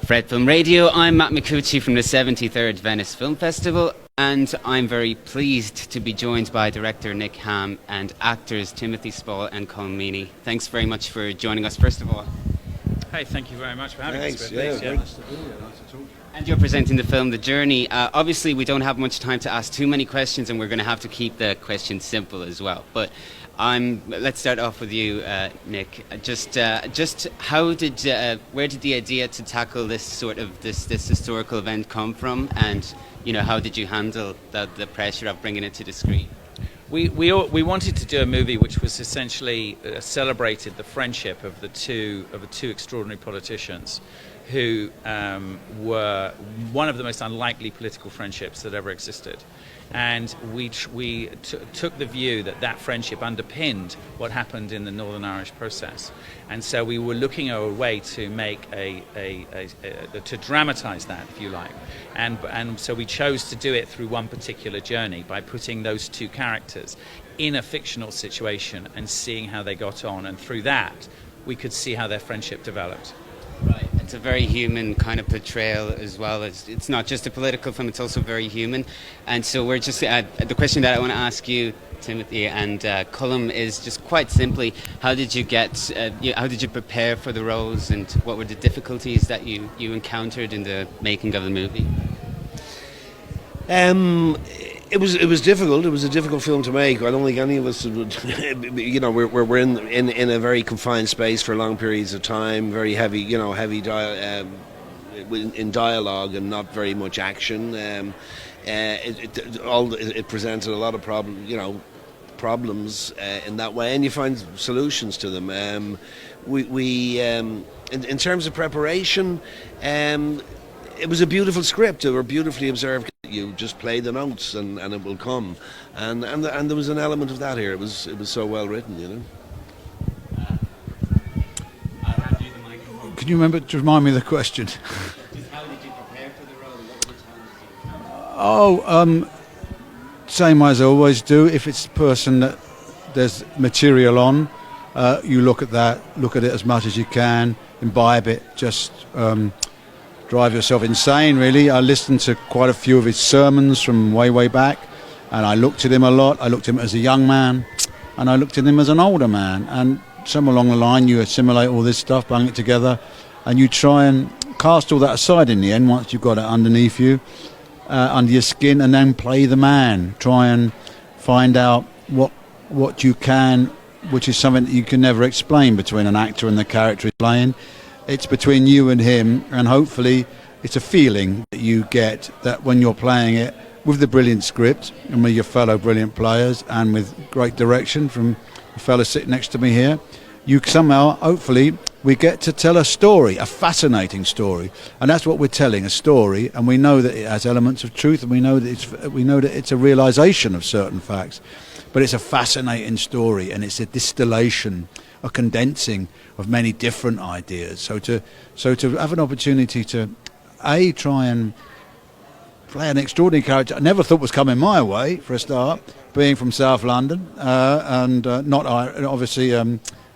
Fred Film Radio. I'm Matt McCucci from the 73rd Venice Film Festival, and I'm very pleased to be joined by director Nick Hamm and actors Timothy Spall and Colm Meaney. Thanks very much for joining us, first of all. Hey, thank you very much for having us. Thanks, Nice to be here. Nice to talk. And you're presenting the film The Journey. Obviously, we don't have much time to ask too many questions, and we're going to have to keep the questions simple as well. But let's start off with you, Nick. Just how did, where did the idea to tackle this historical event come from, and how did you handle the pressure of bringing it to the screen? We wanted to do a movie which was essentially celebrated the friendship of the two extraordinary politicians, who were one of the most unlikely political friendships that ever existed. And we took the view that friendship underpinned what happened in the Northern Irish process. And so we were looking at a way to make to dramatise that, if you like. And so we chose to do it through one particular journey by putting those two characters in a fictional situation and seeing how they got on. And through that, we could see how their friendship developed. Right. It's a very human kind of portrayal as well. It's not just a political film, it's also very human. And so we're just, the question that I want to ask you, Timothy and Colm, is just quite simply, how did you prepare for the roles, and what were the difficulties that you encountered in the making of the movie? It was difficult. It was a difficult film to make. I don't think any of us would, we're in a very confined space for long periods of time. Very heavy, in dialogue and not very much action. It presented a lot of problems in that way, and you find solutions to them. In terms of preparation, it was a beautiful script. They were beautifully observed. You just play the notes and it will come, and there was an element of that here. It was so well written, Can you remember to remind me of the question? Just how did you prepare for the role? What were the challenges? Same as I always do. If it's a person that there's material on, you look at it as much as you can, imbibe it, just drive yourself insane, really. I listened to quite a few of his sermons from way back, and I looked at him a lot. I looked at him as a young man, and I looked at him as an older man, and somewhere along the line you assimilate all this stuff, bring it together, and you try and cast all that aside in the end once you've got it underneath you, under your skin, and then play the man. Try and find out what you can, which is something that you can never explain between an actor and the character he's playing. It's between you and him, and hopefully it's a feeling that you get that when you're playing it with the brilliant script and with your fellow brilliant players and with great direction from the fellow sitting next to me here, you somehow, hopefully, we get to tell a story, a fascinating story, and that's what we're telling, a story, and we know that it has elements of truth, and we know that it's a realisation of certain facts, but it's a fascinating story, and it's a distillation, a condensing of many different ideas. So to have an opportunity to try and play an extraordinary character I never thought was coming my way, for a start, being from South London, and not obviously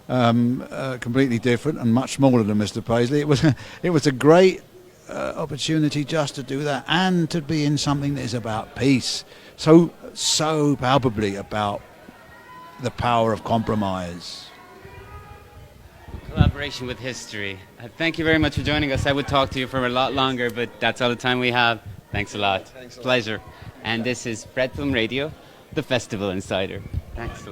completely different and much smaller than Mr. Paisley. It was a great opportunity just to do that, and to be in something that is about peace, so palpably about the power of compromise. Collaboration with history. Thank you very much for joining us. I would talk to you for a lot longer, but that's all the time we have. Thanks a lot. Pleasure. And this is Fred Film Radio, the Festival Insider. Thanks a lot.